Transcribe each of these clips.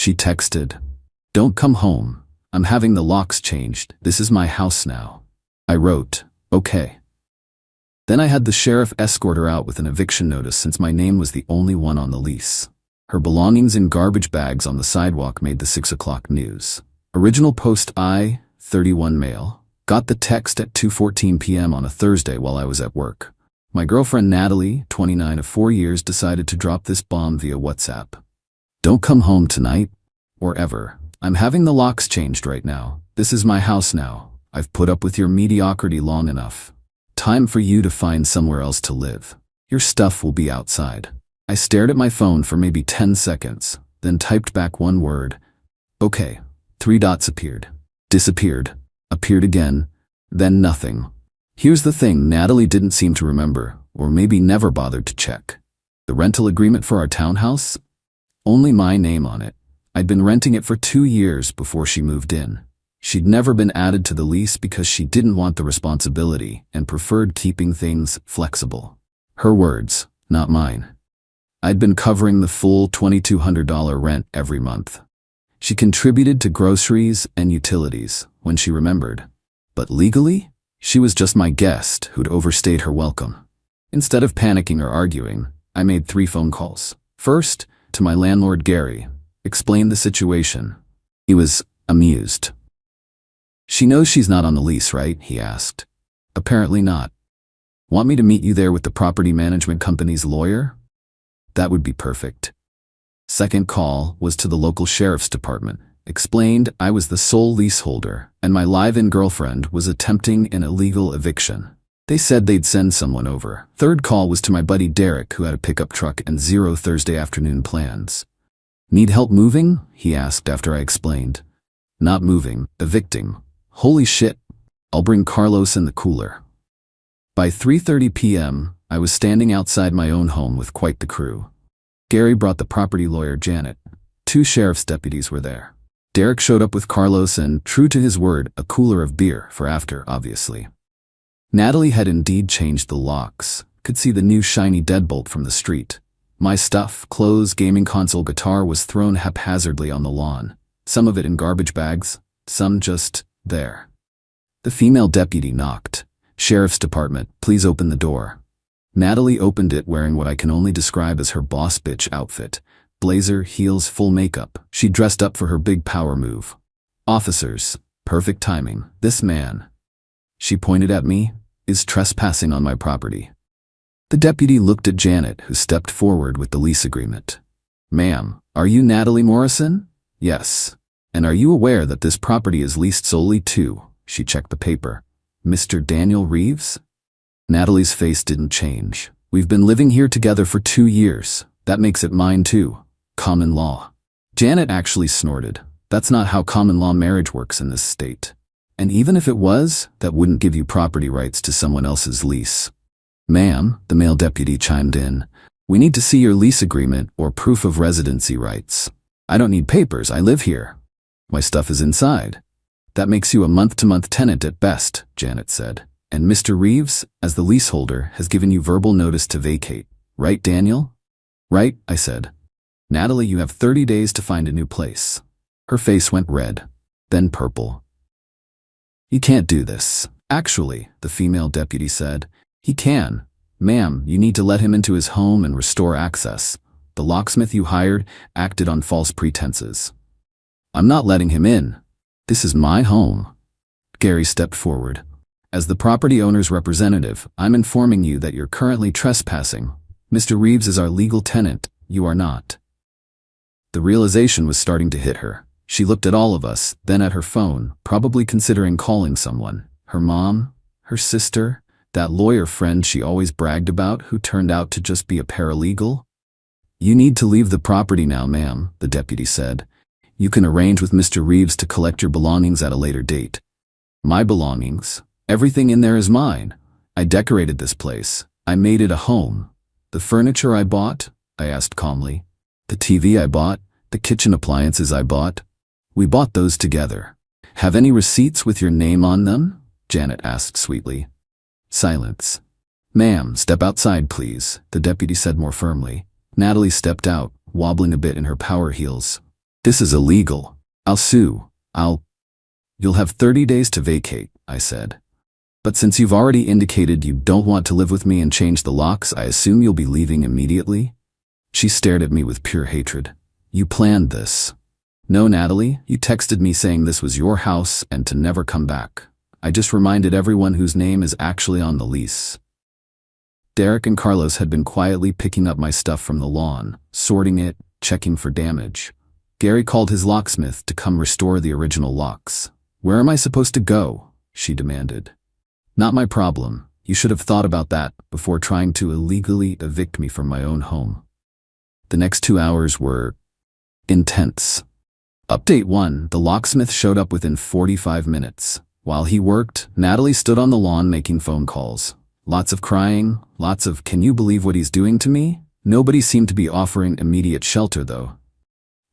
She texted, "Don't come home. I'm having the locks changed. This is my house now." I wrote, "Okay." Then I had the sheriff escort her out with an eviction notice since my name was the only one on the lease. Her belongings in garbage bags on the sidewalk made the 6 o'clock news. Original post I-31 mail. Got the text at 2:14 p.m. on a Thursday while I was at work. My girlfriend Natalie, 29 of 4 years, decided to drop this bomb via WhatsApp. "Don't come home tonight, or ever. I'm having the locks changed right now. This is my house now. I've put up with your mediocrity long enough. Time for you to find somewhere else to live. Your stuff will be outside." I stared at my phone for maybe 10 seconds, then typed back one word. "Okay." 3 dots appeared. Disappeared. Appeared again. Then nothing. Here's the thing Natalie didn't seem to remember, or maybe never bothered to check. The rental agreement for our townhouse? Only my name on it. I'd been renting it for 2 years before she moved in. She'd never been added to the lease because she didn't want the responsibility and preferred keeping things flexible. Her words, not mine. I'd been covering the full $2,200 rent every month. She contributed to groceries and utilities when she remembered. But legally, she was just my guest who'd overstayed her welcome. Instead of panicking or arguing, I made 3 phone calls. First, to my landlord Gary, explained the situation. He was amused. "She knows she's not on the lease, right?" he asked. "Apparently not. Want me to meet you there with the property management company's lawyer?" "That would be perfect." Second call was to the local sheriff's department. Explained I was the sole leaseholder and my live-in girlfriend was attempting an illegal eviction. They said they'd send someone over. Third call was to my buddy Derek, who had a pickup truck and 0 Thursday afternoon plans. "Need help moving?" he asked after I explained. "Not moving, evicting." "Holy shit. I'll bring Carlos in the cooler." By 3:30 p.m., I was standing outside my own home with quite the crew. Gary brought the property lawyer Janet. 2 sheriff's deputies were there. Derek showed up with Carlos and, true to his word, a cooler of beer for after, obviously. Natalie had indeed changed the locks. Could see the new shiny deadbolt from the street. My stuff, clothes, gaming console, guitar was thrown haphazardly on the lawn. Some of it in garbage bags, some just there. The female deputy knocked. "Sheriff's Department, please open the door." Natalie opened it wearing what I can only describe as her boss bitch outfit. Blazer, heels, full makeup. She dressed up for her big power move. "Officers, perfect timing. This man," she pointed at me, "is trespassing on my property." The deputy looked at Janet, who stepped forward with the lease agreement. "Ma'am, are you Natalie Morrison?" "Yes." "And are you aware that this property is leased solely to," she checked the paper, "Mr. Daniel Reeves?" Natalie's face didn't change. "We've been living here together for 2 years. That makes it mine too. Common law." Janet actually snorted. "That's not how common law marriage works in this state. And even if it was, that wouldn't give you property rights to someone else's lease." "Ma'am," the male deputy chimed in, "we need to see your lease agreement or proof of residency rights." "I don't need papers, I live here. My stuff is inside." "That makes you a month-to-month tenant at best," Janet said. "And Mr. Reeves, as the leaseholder, has given you verbal notice to vacate. Right, Daniel?" "Right," I said. "Natalie, you have 30 days to find a new place." Her face went red, then purple. "You can't do this." "Actually," the female deputy said, "he can. Ma'am, you need to let him into his home and restore access. The locksmith you hired acted on false pretenses." "I'm not letting him in. This is my home." Gary stepped forward. "As the property owner's representative, I'm informing you that you're currently trespassing. Mr. Reeves is our legal tenant. You are not." The realization was starting to hit her. She looked at all of us, then at her phone, probably considering calling someone. Her mom? Her sister? That lawyer friend she always bragged about who turned out to just be a paralegal? "You need to leave the property now, ma'am," the deputy said. "You can arrange with Mr. Reeves to collect your belongings at a later date." "My belongings? Everything in there is mine. I decorated this place. I made it a home. The furniture I bought?" I asked calmly. "The TV I bought? The kitchen appliances I bought? We bought those together." "Have any receipts with your name on them?" Janet asked sweetly. Silence. "Ma'am, step outside, please," the deputy said more firmly. Natalie stepped out, wobbling a bit in her power heels. This is illegal. I'll sue. You'll have 30 days to vacate, I said. But since you've already indicated you don't want to live with me and change the locks, I assume you'll be leaving immediately? She stared at me with pure hatred. You planned this. No, Natalie, you texted me saying this was your house and to never come back. I just reminded everyone whose name is actually on the lease. Derek and Carlos had been quietly picking up my stuff from the lawn, sorting it, checking for damage. Gary called his locksmith to come restore the original locks. Where am I supposed to go? She demanded. Not my problem. You should have thought about that before trying to illegally evict me from my own home. The next 2 hours were intense. Update 1, the locksmith showed up within 45 minutes. While he worked, Natalie stood on the lawn making phone calls. Lots of crying, lots of "can you believe what he's doing to me?" Nobody seemed to be offering immediate shelter though.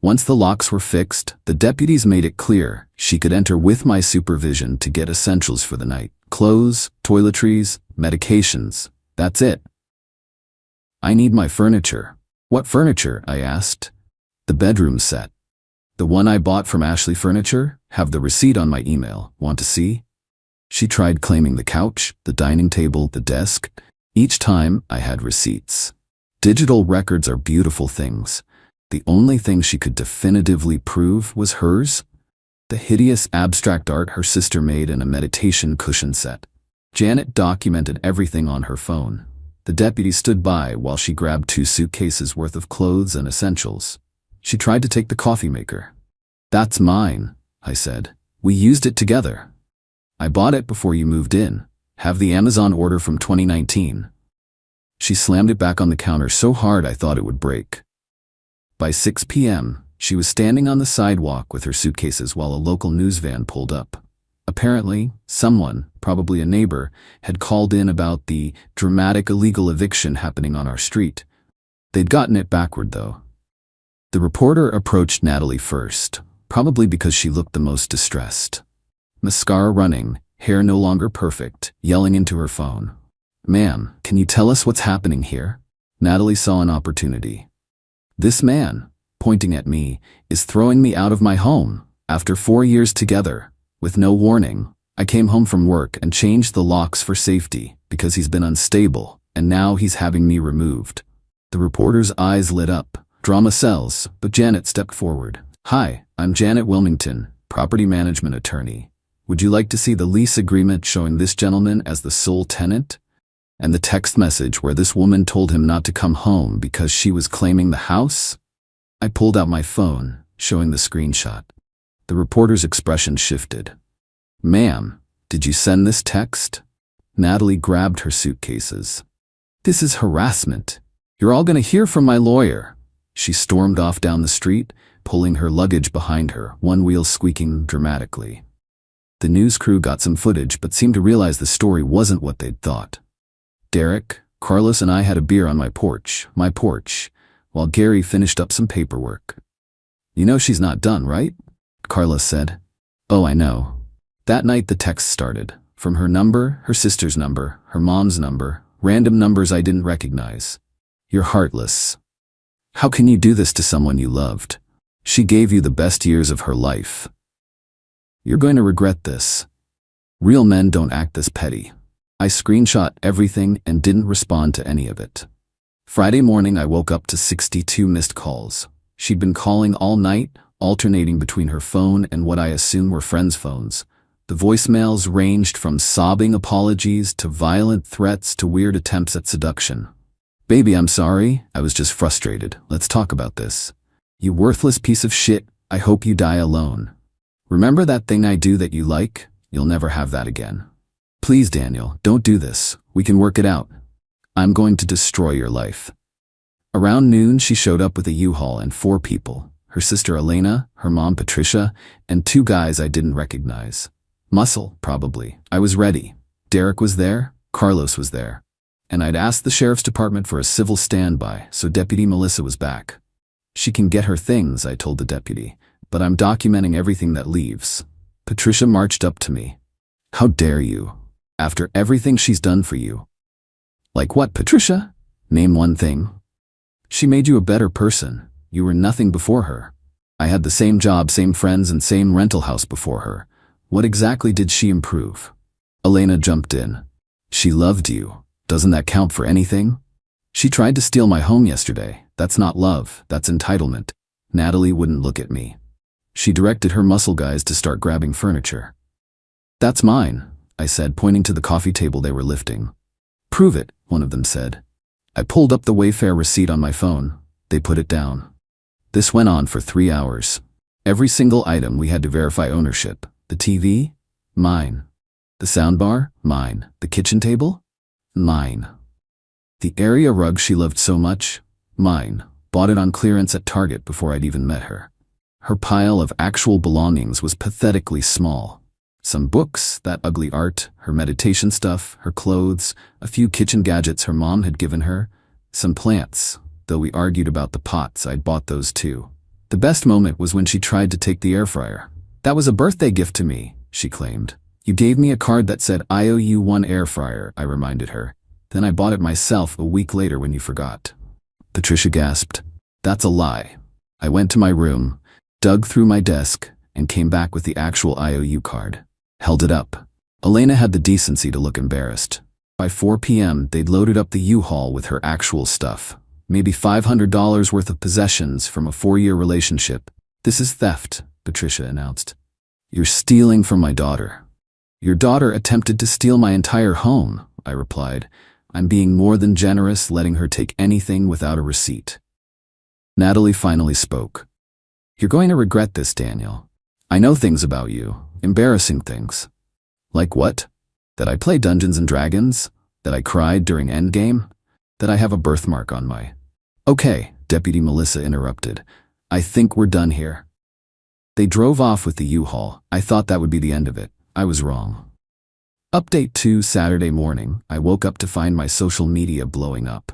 Once the locks were fixed, the deputies made it clear she could enter with my supervision to get essentials for the night. Clothes, toiletries, medications. That's it. I need my furniture. What furniture? I asked. The bedroom set. The one I bought from Ashley Furniture? Have the receipt on my email. Want to see? She tried claiming the couch, the dining table, the desk. Each time I had receipts. Digital records are beautiful things. The only thing she could definitively prove was hers. The hideous abstract art her sister made in a meditation cushion set. Janet documented everything on her phone. The deputy stood by while she grabbed 2 suitcases worth of clothes and essentials. She tried to take the coffee maker. That's mine, I said. We used it together. I bought it before you moved in. Have the Amazon order from 2019. She slammed it back on the counter so hard I thought it would break. By 6 p.m., she was standing on the sidewalk with her suitcases while a local news van pulled up. Apparently, someone, probably a neighbor, had called in about the dramatic illegal eviction happening on our street. They'd gotten it backward, though. The reporter approached Natalie first, probably because she looked the most distressed. Mascara running, hair no longer perfect, yelling into her phone. "Ma'am, can you tell us what's happening here?" Natalie saw an opportunity. "This man," pointing at me, "is throwing me out of my home. After 4 years together, with no warning, I came home from work and changed the locks for safety because he's been unstable, and now he's having me removed." The reporter's eyes lit up. Drama sells, but Janet stepped forward. "Hi, I'm Janet Wilmington, property management attorney. Would you like to see the lease agreement showing this gentleman as the sole tenant? And the text message where this woman told him not to come home because she was claiming the house?" I pulled out my phone, showing the screenshot. The reporter's expression shifted. "Ma'am, did you send this text?" Natalie grabbed her suitcases. "This is harassment. You're all going to hear from my lawyer." She stormed off down the street, pulling her luggage behind her, one wheel squeaking dramatically. The news crew got some footage but seemed to realize the story wasn't what they'd thought. Derek, Carlos and I had a beer on my porch, while Gary finished up some paperwork. "You know she's not done, right?" Carlos said. "Oh, I know." That night the text started. From her number, her sister's number, her mom's number, random numbers I didn't recognize. "You're heartless. How can you do this to someone you loved? She gave you the best years of her life. You're going to regret this. Real men don't act this petty." I screenshot everything and didn't respond to any of it. Friday morning I woke up to 62 missed calls. She'd been calling all night, alternating between her phone and what I assume were friends' phones. The voicemails ranged from sobbing apologies to violent threats to weird attempts at seduction. "Baby, I'm sorry. I was just frustrated. Let's talk about this. You worthless piece of shit. I hope you die alone. Remember that thing I do that you like? You'll never have that again. Please, Daniel, don't do this. We can work it out. I'm going to destroy your life." Around noon, she showed up with a U-Haul and 4 people. Her sister Elena, her mom Patricia, and 2 guys I didn't recognize. Muscle, probably. I was ready. Derek was there, Carlos was there. And I'd asked the sheriff's department for a civil standby, so Deputy Melissa was back. "She can get her things," I told the deputy, "but I'm documenting everything that leaves." Patricia marched up to me. "How dare you? After everything she's done for you." "Like what, Patricia? Name one thing." "She made you a better person. You were nothing before her." I had the same job, same friends, and same rental house before her. What exactly did she improve? Elena jumped in. She loved you. Doesn't that count for anything? She tried to steal my home yesterday. That's not love, that's entitlement. Natalie wouldn't look at me. She directed her muscle guys to start grabbing furniture. That's mine, I said, pointing to the coffee table they were lifting. Prove it, one of them said. I pulled up the Wayfair receipt on my phone. They put it down. This went on for 3 hours. Every single item we had to verify ownership. The TV? Mine. The soundbar? Mine. The kitchen table? Mine. The area rug she loved so much? Mine. Bought it on clearance at Target before I'd even met her. Her pile of actual belongings was pathetically small. Some books, that ugly art, her meditation stuff, her clothes, a few kitchen gadgets her mom had given her, some plants, though we argued about the pots. I'd bought those too. The best moment was when she tried to take the air fryer. That was a birthday gift to me, she claimed. You gave me a card that said, I owe you 1 air fryer, I reminded her. Then I bought it myself a week later when you forgot. Patricia gasped. That's a lie. I went to my room, dug through my desk, and came back with the actual IOU card. Held it up. Elena had the decency to look embarrassed. By 4 p.m., they'd loaded up the U-Haul with her actual stuff. Maybe $500 worth of possessions from a 4-year relationship. This is theft, Patricia announced. You're stealing from my daughter. Your daughter attempted to steal my entire home, I replied. I'm being more than generous, letting her take anything without a receipt. Natalie finally spoke. You're going to regret this, Daniel. I know things about you, embarrassing things. Like what? That I play Dungeons and Dragons? That I cried during Endgame? That I have a birthmark on my... Okay, Deputy Melissa interrupted. I think we're done here. They drove off with the U-Haul. I thought that would be the end of it. I was wrong. Update 2 Saturday morning, I woke up to find my social media blowing up.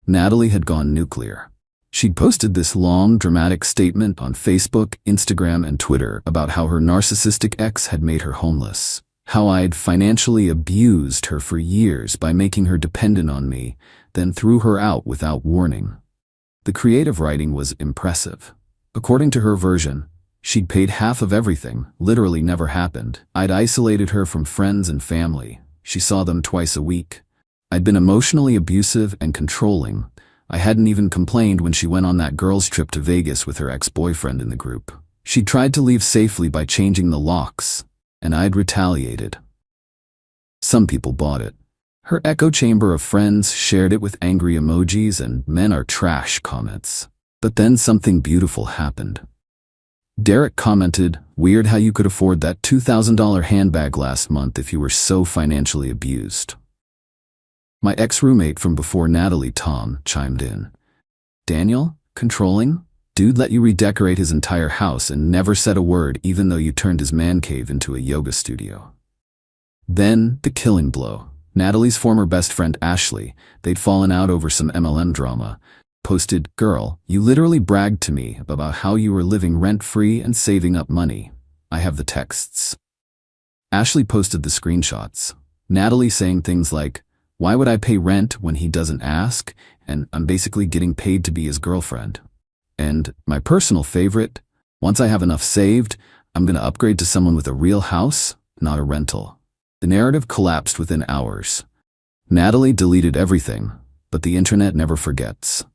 Natalie had gone nuclear. She'd posted this long, dramatic statement on Facebook, Instagram, and Twitter about how her narcissistic ex had made her homeless, how I'd financially abused her for years by making her dependent on me, then threw her out without warning. The creative writing was impressive. According to her version, she'd paid half of everything, literally never happened. I'd isolated her from friends and family. She saw them twice a week. I'd been emotionally abusive and controlling. I hadn't even complained when she went on that girls' trip to Vegas with her ex-boyfriend in the group. She tried to leave safely by changing the locks, and I'd retaliated. Some people bought it. Her echo chamber of friends shared it with angry emojis and "men are trash" comments. But then something beautiful happened. Derek commented, "Weird how you could afford that $2,000 handbag last month if you were so financially abused." My ex-roommate from before Natalie, Tom, chimed in. "Daniel? Controlling? Dude let you redecorate his entire house and never said a word even though you turned his man cave into a yoga studio." Then, the killing blow. Natalie's former best friend Ashley, they'd fallen out over some MLM drama, posted, "Girl, you literally bragged to me about how you were living rent-free and saving up money. I have the texts." Ashley posted the screenshots. Natalie saying things like, "Why would I pay rent when he doesn't ask? And I'm basically getting paid to be his girlfriend." And, my personal favorite, "Once I have enough saved, I'm gonna upgrade to someone with a real house, not a rental." The narrative collapsed within hours. Natalie deleted everything, but the internet never forgets.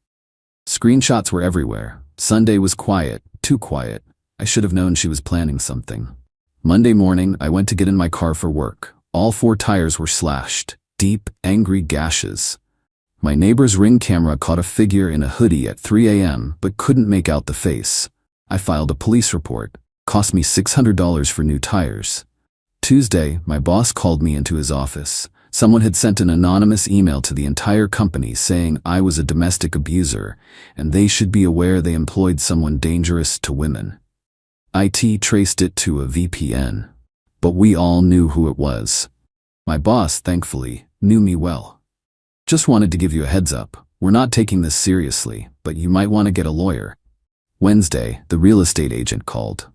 Screenshots were everywhere. Sunday was quiet, too quiet. I should have known she was planning something. Monday morning, I went to get in my car for work. All 4 tires were slashed. Deep, angry gashes. My neighbor's Ring camera caught a figure in a hoodie at 3 a.m. but couldn't make out the face. I filed a police report. Cost me $600 for new tires. Tuesday, my boss called me into his office. Someone had sent an anonymous email to the entire company saying I was a domestic abuser, and they should be aware they employed someone dangerous to women. IT traced it to a VPN. But we all knew who it was. My boss, thankfully, knew me well. "Just wanted to give you a heads up. We're not taking this seriously, but you might want to get a lawyer." Wednesday, the real estate agent called.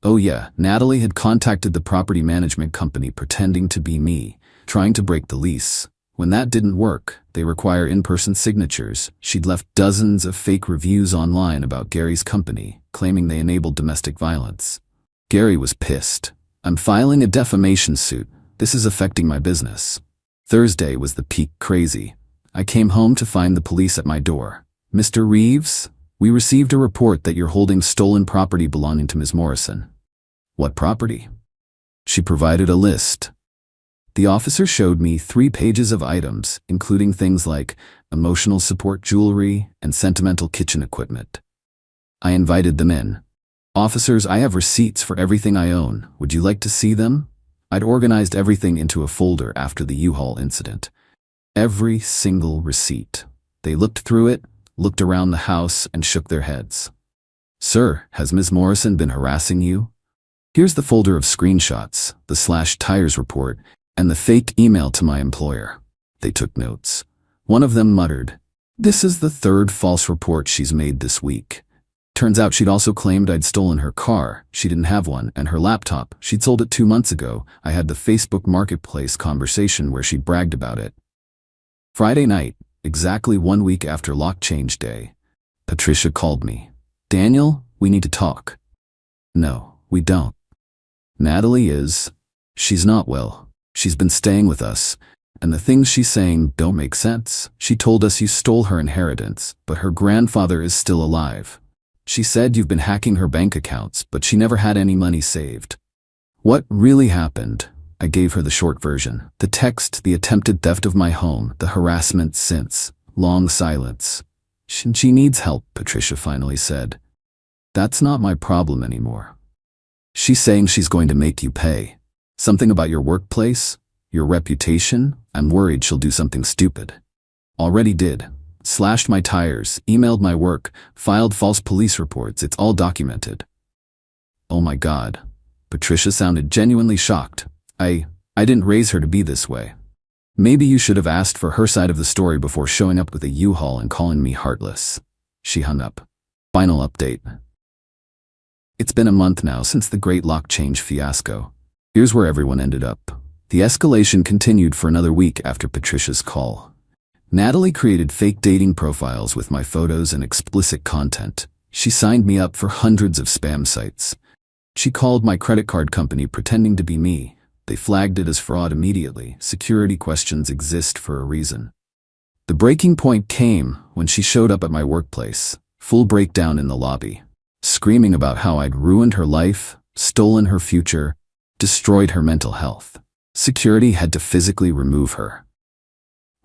Oh yeah, Natalie had contacted the property management company pretending to be me, trying to break the lease. When that didn't work, they require in-person signatures. She'd left dozens of fake reviews online about Gary's company, claiming they enabled domestic violence. Gary was pissed. "I'm filing a defamation suit. This is affecting my business." Thursday was the peak crazy. I came home to find the police at my door. "Mr. Reeves, we received a report that you're holding stolen property belonging to Ms. Morrison." "What property?" She provided a list. The officer showed me 3 pages of items, including things like emotional support jewelry and sentimental kitchen equipment. I invited them in. "Officers, I have receipts for everything I own. Would you like to see them?" I'd organized everything into a folder after the U-Haul incident. Every single receipt. They looked through it, looked around the house, and shook their heads. "Sir, has Ms. Morrison been harassing you?" Here's the folder of screenshots, the /tires report, and the fake email to my employer. They took notes. One of them muttered, "This is the 3rd false report she's made this week." Turns out she'd also claimed I'd stolen her car. She didn't have one, and her laptop. She'd sold it 2 months ago. I had the Facebook Marketplace conversation where she bragged about it. Friday night, exactly 1 week after lock change day, Patricia called me. "Daniel, we need to talk." "No, we don't. Natalie is. She's not well. She's been staying with us, and the things she's saying don't make sense. She told us you stole her inheritance, but her grandfather is still alive. She said you've been hacking her bank accounts, but she never had any money saved." What really happened? I gave her the short version. The text, the attempted theft of my home, the harassment since. Long silence. "She needs help," Patricia finally said. "That's not my problem anymore. She's saying she's going to make you pay. Something about your workplace? Your reputation? I'm worried she'll do something stupid." Already did. Slashed my tires, emailed my work, filed false police reports. It's all documented. "Oh my God." Patricia sounded genuinely shocked. I didn't raise her to be this way. Maybe you should have asked for her side of the story before showing up with a U-Haul and calling me heartless." She hung up. Final update. It's been a month now since the great lock change fiasco. Here's where everyone ended up. The escalation continued for another week after Patricia's call. Natalie created fake dating profiles with my photos and explicit content. She signed me up for hundreds of spam sites. She called my credit card company pretending to be me. They flagged it as fraud immediately. Security questions exist for a reason. The breaking point came when she showed up at my workplace. Full breakdown in the lobby. Screaming about how I'd ruined her life, stolen her future, destroyed her mental health. Security had to physically remove her.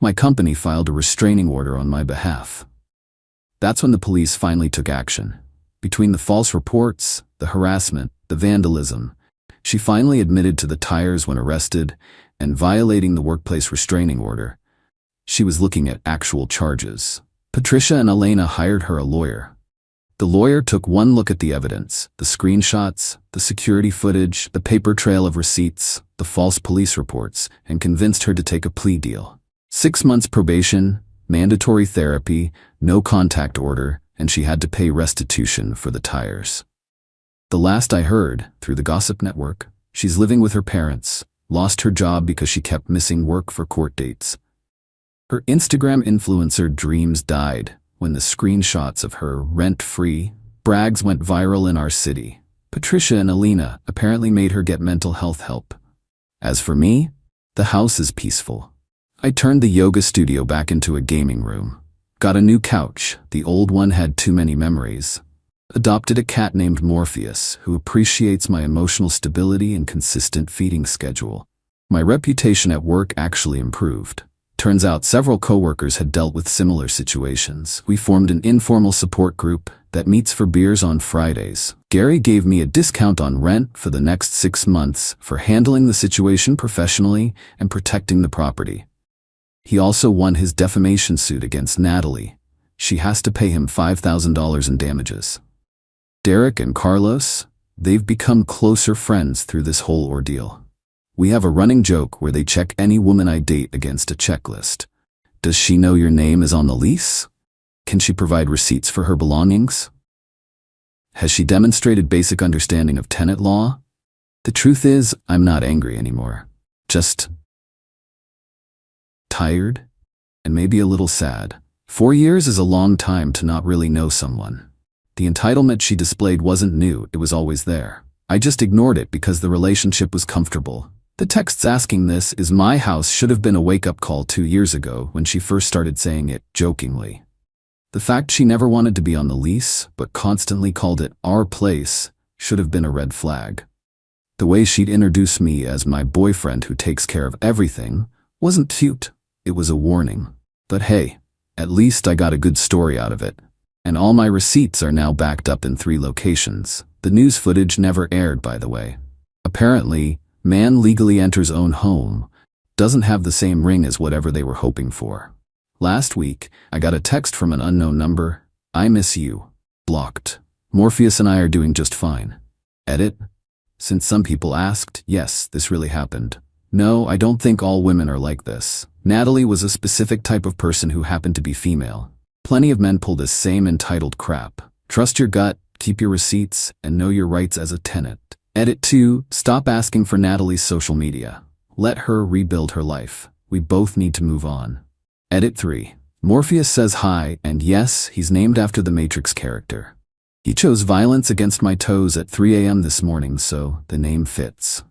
My company filed a restraining order on my behalf. That's when the police finally took action. Between the false reports, the harassment, the vandalism, she finally admitted to the tires when arrested and violating the workplace restraining order. She was looking at actual charges. Patricia and Elena hired her a lawyer. The lawyer took one look at the evidence, the screenshots, the security footage, the paper trail of receipts, the false police reports, and convinced her to take a plea deal. 6 months probation, mandatory therapy, no contact order, and she had to pay restitution for the tires. The last I heard, through the gossip network, she's living with her parents, lost her job because she kept missing work for court dates. Her Instagram influencer dreams died when the screenshots of her rent-free brags went viral in our city. Patricia and Elena apparently made her get mental health help. As for me, the house is peaceful. I turned the yoga studio back into a gaming room. Got a new couch, the old one had too many memories. Adopted a cat named Morpheus, who appreciates my emotional stability and consistent feeding schedule. My reputation at work actually improved. Turns out several coworkers had dealt with similar situations. We formed an informal support group that meets for beers on Fridays. Gary gave me a discount on rent for the next 6 months for handling the situation professionally and protecting the property. He also won his defamation suit against Natalie. She has to pay him $5,000 in damages. Derek and Carlos, they've become closer friends through this whole ordeal. We have a running joke where they check any woman I date against a checklist. Does she know your name is on the lease? Can she provide receipts for her belongings? Has she demonstrated basic understanding of tenant law? The truth is, I'm not angry anymore. Just tired, and maybe a little sad. 4 years is a long time to not really know someone. The entitlement she displayed wasn't new, it was always there. I just ignored it because the relationship was comfortable. The texts asking this is my house should have been a wake-up call 2 years ago when she first started saying it, jokingly. The fact she never wanted to be on the lease, but constantly called it our place, should have been a red flag. The way she'd introduce me as my boyfriend who takes care of everything wasn't cute, it was a warning. But hey, at least I got a good story out of it. And all my receipts are now backed up in 3 locations. The news footage never aired, by the way. Apparently, man legally enters own home doesn't have the same ring as whatever they were hoping for. Last week, I got a text from an unknown number. I miss you. Blocked. Morpheus and I are doing just fine. Edit. Since some people asked, yes, this really happened. No, I don't think all women are like this. Natalie was a specific type of person who happened to be female. Plenty of men pull this same entitled crap. Trust your gut, keep your receipts, and know your rights as a tenant. Edit 2. Stop asking for Natalie's social media. Let her rebuild her life. We both need to move on. Edit 3. Morpheus says hi, and yes, he's named after the Matrix character. He chose violence against my toes at 3 a.m. this morning, so the name fits.